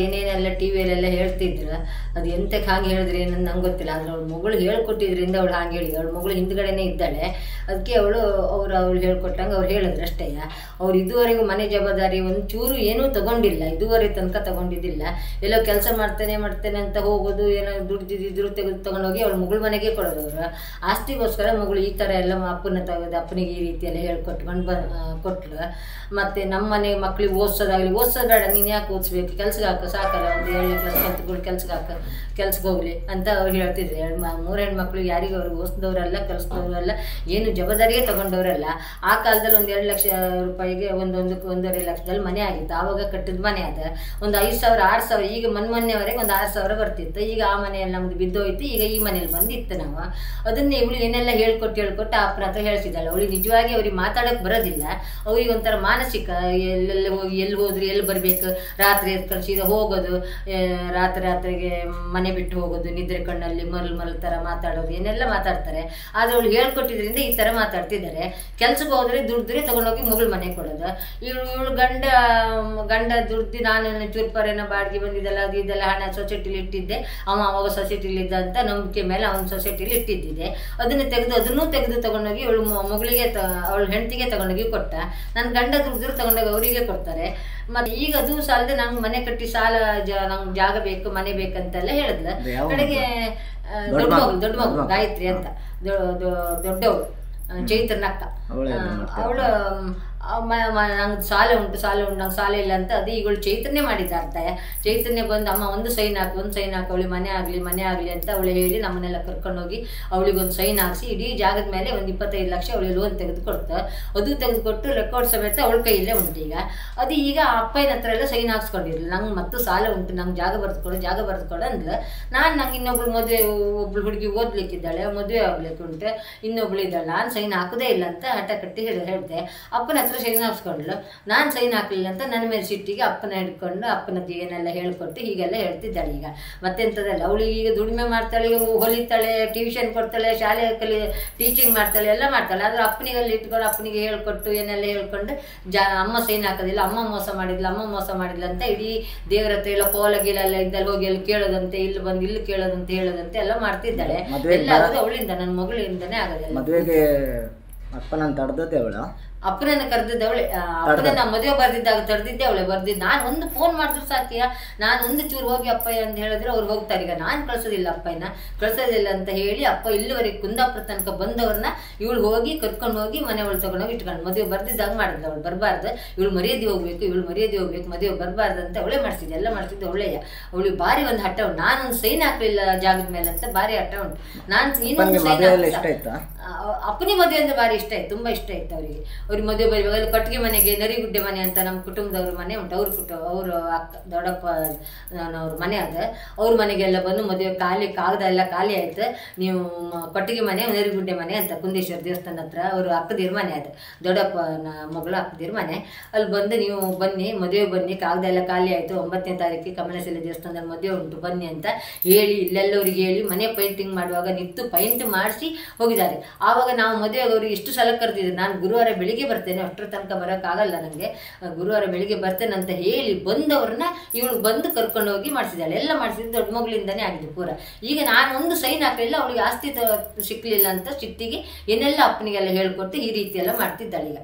ಏನೇನೆಲ್ಲ ಟಿ ವಿಯಲ್ಲೆಲ್ಲ ಹೇಳ್ತಿದ್ರು. ಅದು ಎಂತಕ್ಕೆ ಹಾಗೆ ಹೇಳಿದ್ರೆ ಏನಂತ ನಂಗೆ ಗೊತ್ತಿಲ್ಲ. ಆದರೆ ಅವಳು ಮಗಳು ಹೇಳ್ಕೊಟ್ಟಿದ್ರಿಂದ ಅವಳು ಹಾಗೆ ಹೇಳಿದ್ರು. ಅವಳು ಮಗಳು ಹಿಂದ್ಗಡೆನೇ ಇದ್ದಾಳೆ. ಅದಕ್ಕೆ ಅವಳು ಹೇಳ್ಕೊಟ್ಟಂಗೆ ಅವ್ರು ಹೇಳಿದ್ರು ಅಷ್ಟೇ. ಅವ್ರು ಇದುವರೆಗೂ ಮನೆ ಜವಾಬ್ದಾರಿ ಒಂಚೂರು ಏನೂ ತಗೊಂಡಿಲ್ಲ, ಇದುವರೆಗೆ ತನಕ ತಗೊಂಡಿದ್ದಿಲ್ಲ. ಎಲ್ಲೋ ಕೆಲಸ ಮಾಡ್ತೇನೆ ಅಂತ ಹೋಗೋದು, ಏನೋ ದುಡ್ದಿದ್ರು ತೆಗೆದು ತಗೊಂಡೋಗಿ ಅವಳು ಮಗಳ ಮನೆಗೆ ಕೊಡೋದು. ಅವರು ಆಸ್ತಿಗೋಸ್ಕರ ಮಗಳು ಈ ಥರ ಎಲ್ಲ ಅಪ್ಪನ ತೆಗೆದು ಅಪ್ಪನಿಗೆ ಈ ರೀತಿಯೆಲ್ಲ ಹೇಳ್ಕೊಟ್ಕೊಂಡು ಕೊಟ್ಟಳು. ಮತ್ತು ನಮ್ಮ ಮನೆ ಮಕ್ಳಿಗೆ ಓದಿಸೋದಾಗಲಿ, ಓದಿಸೋದು ಬೇಡ, ನೀನು ಯಾಕೆ ಓದಿಸ್ಬೇಕು, ಕೆಲ್ಸಕ್ಕೆ ಹಾಕು, ಸಾಕಲ್ಲ, ಒಂದು 7ನೇ ಕ್ಲಾಸ್ ಕಲ್ತ್ಕೊಂಡು ಕೆಲ್ಸಕ್ಕೆ ಹೋಗಲಿ ಅಂತ ಅವ್ರು ಹೇಳ್ತಿದ್ರು. 3 ಹೆಣ್ಮಕ್ಳು ಯಾರಿಗೂ ಅವ್ರಿಗೆ ಓದಿಸಿದವರಲ್ಲ, ಕಲಿಸಿದವರಲ್ಲ, ಏನು ಜವಾಬ್ದಾರಿಯೇ ತಗೊಂಡವರಲ್ಲ. ಆ ಕಾಲದಲ್ಲಿ ಒಂದು 2 ಲಕ್ಷ ರೂಪಾಯಿಗೆ ಒಂದೂವರೆ ಲಕ್ಷದಲ್ಲಿ ಮನೆ ಆಗಿತ್ತು. ಆವಾಗ ಕಟ್ಟಿದ ಮನೆ ಅದ. ಒಂದು 5,000 6,000, ಈಗ ಮೊನ್ನೆವರೆಗೆ ಒಂದು 6,000 ಬರ್ತಿತ್ತು. ಈಗ ಆ ಮನೆಯಲ್ಲಿ ನಮ್ದು ಬಿದ್ದೋಯ್ತು. ಈಗ ಈ ಮನೇಲಿ ಬಂದಿತ್ತು. ನಾವು ಅದನ್ನೇ ಇವಳು ಏನೆಲ್ಲ ಹೇಳ್ಕೊಟ್ಟು ಅಪ್ಪನ ಹತ್ರ ಹೇಳ್ತಿದ್ದಾಳೆ. ಅವಳಿಗೆ ನಿಜವಾಗಿ ಅವ್ರಿಗೆ ಮಾತಾಡೋಕೆ ಬರೋದಿಲ್ಲ. ಅವ್ರಿಗೆ ಒಂಥರ ಮಾನಸಿಕ, ಎಲ್ಲಿ ಹೋದ್ರು ಎಲ್ಲಿ ಬರಬೇಕು, ರಾತ್ರಿ ಕಳಿಸಿದ ಹೋಗೋದು, ರಾತ್ರಿಗೆ ಮನೆ ಬಿಟ್ಟು ಹೋಗೋದು, ನಿದ್ರೆ ಕಣ್ಣಲ್ಲಿ ಮರಳು ಥರ ಮಾತಾಡೋದು, ಏನೆಲ್ಲ ಮಾತಾಡ್ತಾರೆ. ಆದರೆ ಅವಳು ಹೇಳ್ಕೊಟ್ಟಿದ್ರಿಂದ ಈ ಥರ ಮಾತಾಡ್ತಿದ್ದಾರೆ. ಕೆಲ್ಸಕ್ಕೆ ಹೋದ್ರೆ ದುಡ್ದ್ರೆ ತೊಗೊಂಡೋಗಿ ಮಗಳು ಮನೆ ಕೊಡೋದು. ಇವಳು ಗಂಡ ದುಡ್ದು ನಾನು ಚೂರ್ಪರೇನೋ ಬಾಡಿಗೆ ಬಂದಿದ್ದಲ್ಲ, ಅದು ಇದೆಲ್ಲ ಹಣ ಸೊಸೈಟಿಲಿ ಇಟ್ಟಿದ್ದೆ, ಅವಾಗ ಸೊಸೈಟಿಲಿ ಇದ್ದ ಅಂತ ನಂಬಿಕೆ ಮೇಲೆ ಅವನ ಸೊಸೈಟಿಲಿ ಇಟ್ಟಿದ್ದಿದೆ. ಅದನ್ನು ತೆಗೆದು ತಗೊಂಡೋಗಿ ಇವಳು ಮಗಳಿಗೆ ಅವಳ ಹೆಂಡತಿಗೆ ತಗೊಂಡೋಗಿ ಕೊಟ್ಟ. ನನ್ನ ಗಂಡ ದುಡ್ಡು ತಗೊಂಡೋಗಿ ಅವರಿಗೆ ಕೊಡ್ತಾರೆ. ಮತ್ತು ಈಗ ಅದು ಸಾಲದೆ ನಂಗೆ ಮನೆ ಕಟ್ಟಿ ಸಾಲ ನಂಗೆ ಜಾಗ ಬೇಕು, ಮನೆ ಬೇಕಂತೆಲ್ಲ ಹೇಳಿದ್ಲು. ಕಡೆಗೆ ದೊಡ್ಡ ಮಗು ಗಾಯತ್ರಿ ಅಂತ, ದೊಡ್ಡವಳು ಚೈತ್ರನಕ್ಕ, ಅವಳು ನಂಗೆ ಸಾಲ ಉಂಟು ನಂಗೆ ಸಾಲ ಇಲ್ಲ ಅಂತ ಅದು ಈಗಳು ಚೈತನ್ಯ ಮಾಡಿದ್ದ ಅರ್ಥ. ಚೈತನ್ಯ ಬಂದು ಅಮ್ಮ ಒಂದು ಸೈನ್ ಹಾಕು ಅವಳಿಗೆ ಮನೆ ಆಗಲಿ ಅಂತ ಅವಳು ಹೇಳಿ ನಮ್ಮನ್ನೆಲ್ಲ ಕರ್ಕೊಂಡೋಗಿ ಅವಳಿಗೊಂದು ಸೈನ್ ಹಾಕಿಸಿ ಇಡೀ ಜಾಗದ ಮೇಲೆ ಒಂದು 25 ಲಕ್ಷ ಅವಳಿಗೆ ಲೋನ್ ತೆಗೆದುಕೊಡ್ತು. ಅದು ತೆಗೆದುಕೊಟ್ಟು ರೆಕಾರ್ಡ್ ಸಮೇತ ಅವಳ ಕೈಯಲ್ಲೇ ಉಂಟು. ಈಗ ಅದು ಈಗ ಅಪ್ಪನ ಹತ್ರ ಎಲ್ಲ ಸೈನ್ ಹಾಕ್ಸ್ಕೊಂಡಿರಲಿಲ್ಲ. ನಂಗೆ ಮತ್ತು ಸಾಲ ಉಂಟು, ನಂಗೆ ಜಾಗ ಬರೆದುಕೊಡು ಅಂದ್ಲು. ನಂಗೆ ಇನ್ನೊಬ್ಳು ಒಬ್ಳು ಹುಡುಗಿ ಓದ್ಲಿಕ್ಕಿದ್ದಾಳೆ, ಮದುವೆ ಆಗ್ಲಿಕ್ಕೆ ಉಂಟು, ಇನ್ನೊಬ್ಳು ಇದ್ದಾಳೆ, ನಾನು ಸೈನ್ ಹಾಕೋದೇ ಇಲ್ಲ ಅಂತ ಹಠ ಕಟ್ಟಿ ಹೇಳಿದೆ. ಅಪ್ಪನ ಹತ್ರ ಸೈನ್ ಹಾಕ್ಸ್ಕೊಂಡ್ಲು. ನಾನು ಸೈನ್ ಹಾಕಲಿಲ್ಲ ಅಂತ ನನ್ನ ಮೇಲೆ ಸಿಟ್ಟಿಗೆ ಅಪ್ಪನ ಹಿಡ್ಕೊಂಡು ಅಪ್ಪನದ್ದು ಏನೆಲ್ಲ ಹೇಳ್ಕೊಟ್ಟು ಹೀಗೆಲ್ಲ ಹೇಳ್ತಿದ್ದಾಳೆ. ಈಗ ಮತ್ತೆಂಥದ್ದಲ್ಲ, ಅವಳಿಗೆ ಈಗ ದುಡಿಮೆ ಮಾಡ್ತಾಳೆ, ಹೊಲಿತಾಳೆ, ಟ್ಯೂಷನ್ ಕೊಡ್ತಾಳೆ, ಶಾಲೆ ಟೀಚಿಂಗ್ ಮಾಡ್ತಾಳೆ, ಎಲ್ಲ ಮಾಡ್ತಾಳೆ. ಆದರೆ ಅಪ್ಪನಿಗಲ್ಲಿ ಇಟ್ಕೊಂಡು ಅಪ್ಪನಿಗೆ ಹೇಳ್ಕೊಟ್ಟು ಏನೆಲ್ಲ ಹೇಳ್ಕೊಂಡು ಅಮ್ಮ ಸೈನ್ ಹಾಕೋದಿಲ್ಲ, ಅಮ್ಮ ಮೋಸ ಮಾಡಿದ್ಲು ಅಂತ ಇಡೀ ದೇವರ ಹತ್ರ ಎಲ್ಲ ಕೋಲಗಿಲೆಲ್ಲ ಇದ್ದಲ್ಲಿ ಹೋಗಿ ಅಲ್ಲಿ ಕೇಳೋದಂತೆ, ಇಲ್ಲಿ ಬಂದು ಇಲ್ಲಿ ಕೇಳೋದಂತೆ ಹೇಳೋದಂತೆ ಎಲ್ಲ ಮಾಡ್ತಿದ್ದಾಳೆ. ಎಲ್ಲ ಆಗೋದು ಅವಳಿಂದ, ನನ್ನ ಮಗಳಿಂದನೇ ಆಗೋದಿಲ್ಲ. ಮದುವೆಗೆ ಅಪ್ಪನನ್ನು ತಡೆದದ್ದೇ ಅವಳ? ಅಪ್ಪನನ್ನು ಕರೆದಿದ್ದೆ ಅವಳೆ. ಅಪ್ಪನ ಮದುವೆ ತಡೆದಿದ್ದೆ ಅವಳೆ. ನಾನು ಒಂದು ಫೋನ್ ಮಾಡಿದ್ರು ಸಾಕಿಯ, ನಾನು ಒಂದು ಚೂರು ಹೋಗಿ ಅಪ್ಪಯ್ಯ ಅಂತ ಹೇಳಿದ್ರೆ ಅವ್ರು ಹೋಗ್ತಾರೆ. ಈಗ ನಾನು ಕಳ್ಸೋದಿಲ್ಲ ಅಂತ ಹೇಳಿ ಅಪ್ಪ ಇಲ್ಲಿವರೆಗೆ ಕುಂದಾಪುರ ತನಕ ಬಂದವ್ರನ್ನ ಇವಳು ಹೋಗಿ ಕರ್ಕೊಂಡು ಹೋಗಿ ಮನೆ ಒಳಗೆ ತಗೊಂಡೋಗಿ ಇಟ್ಕೊಂಡು ಮದುವೆ ಬರ್ದಿದ್ದಾಗ ಮಾಡಿದ್ಲು. ಅವಳು ಬರಬಾರ್ದು, ಇವಳು ಮರ್ಯಾದೆ ಹೋಗ್ಬೇಕು, ಮದುವೆ ಬರಬಾರ್ದು ಅಂತ ಅವಳೇ ಮಾಡಿಸಿದ್ದೆ, ಎಲ್ಲ ಮಾಡಿಸಿದ್ದು ಅವಳೆಯ. ಅವಳಿಗೆ ಭಾರಿ ಒಂದು ಹಠ ಉಂಟು. ನಾನೊಂದು ಸೈನ್ ಹಾಕಲಿಲ್ಲ ಜಾಗದ ಮೇಲೆ ಅಂತ ಭಾರಿ ಹಠ ಉಂಟು. ನಾನು ಇನ್ನೊಂದು ಸೈನ್ ಅಪ್ಪನಿ ಮದುವೆ ಅಂದ್ರೆ ಭಾರಿ ಇಷ್ಟ ಆಯ್ತು, ತುಂಬಾ ಇಷ್ಟ ಆಯ್ತು ಅವರಿಗೆ. ಅವ್ರಿಗೆ ಮದುವೆ ಬರುವಾಗ ಕಟ್ಟಿಗೆ ಮನೆಗೆ ನರಿಗುಡ್ಡೆ ಮನೆ ಅಂತ ನಮ್ಮ ಕುಟುಂಬದವ್ರ ಮನೆ ಉಂಟು. ಅವರು ಅಕ್ಕ ದೊಡ್ಡಪ್ಪ ಅವ್ರ ಮನೆ ಅದ. ಅವ್ರ ಮನೆಗೆಲ್ಲ ಬಂದು ಮದುವೆ ಕಾಗದ ಎಲ್ಲ ಖಾಲಿ ಆಯ್ತು. ನೀವು ಕಟ್ಟಿಗೆ ಮನೆ ನರಿಗುಡ್ಡೆ ಮನೆ ಅಂತ ಕುಂದೇಶ್ವರ ದೇವಸ್ಥಾನ ಹತ್ರ ಅವರು ಅಕ್ಕದಿರ ಮನೆ ಅದು, ದೊಡ್ಡಪ್ಪನ ಮಗಳು ಅಕ್ಕದಿರ ಮನೆ. ಅಲ್ಲಿ ಬಂದು ನೀವು ಮದುವೆ ಬನ್ನಿ, ಕಾಗದ ಎಲ್ಲ ಖಾಲಿ ಆಯಿತು, 9ನೇ ತಾರೀಕಿಗೆ ಕಮಲಶಿಲೆ ದೇವಸ್ಥಾನದಲ್ಲಿ ಮದುವೆ ಉಂಟು ಬನ್ನಿ ಅಂತ ಹೇಳಿ ಇಲ್ಲೆಲ್ಲವ್ರಿಗೆ ಹೇಳಿ ಮನೆ ಪೈಂಟಿಂಗ್ ಮಾಡುವಾಗ ನಿಂತು ಪೈಂಟ್ ಮಾಡಿಸಿ ಹೋಗಿದ್ದಾರೆ. ಆವಾಗ ನಾವು ಮದುವೆಗೆ ಅವ್ರಿಗೆ ಎಷ್ಟು ಸಲ ಕರೆದಿದ್ರು. ನಾನು ಗುರುವಾರ ಬೆಳಿಗ್ಗೆ ಬರ್ತೇನೆ, ಅಷ್ಟರ ತನಕ ಬರೋಕ್ಕಾಗಲ್ಲ ನನಗೆ, ಗುರುವಾರ ಬೆಳಿಗ್ಗೆ ಬರ್ತೇನೆ ಅಂತ ಹೇಳಿ ಬಂದವ್ರನ್ನ ಇವಳು ಬಂದು ಕರ್ಕೊಂಡು ಹೋಗಿ ಮಾಡಿಸಿದ್ದಾಳೆ. ಎಲ್ಲ ಮಾಡಿಸಿದ್ದು ದೊಡ್ಡ ಮಗಳಿಂದನೇ ಆಗಿದೆ ಪೂರ. ಈಗ ನಾನು ಒಂದು ಸೈನ್ ಹಾಕಲಿಲ್ಲ, ಅವಳಿಗೆ ಆಸ್ತಿ ಸಿಕ್ಕಲಿಲ್ಲ ಅಂತ ಸಿಟ್ಟಿಗೆ ಏನೆಲ್ಲ ಅಪ್ಪನಿಗೆಲ್ಲ ಹೇಳ್ಕೊಟ್ಟು ಈ ರೀತಿ ಎಲ್ಲ ಮಾಡ್ತಿದ್ದಾಳೆ ಈಗ.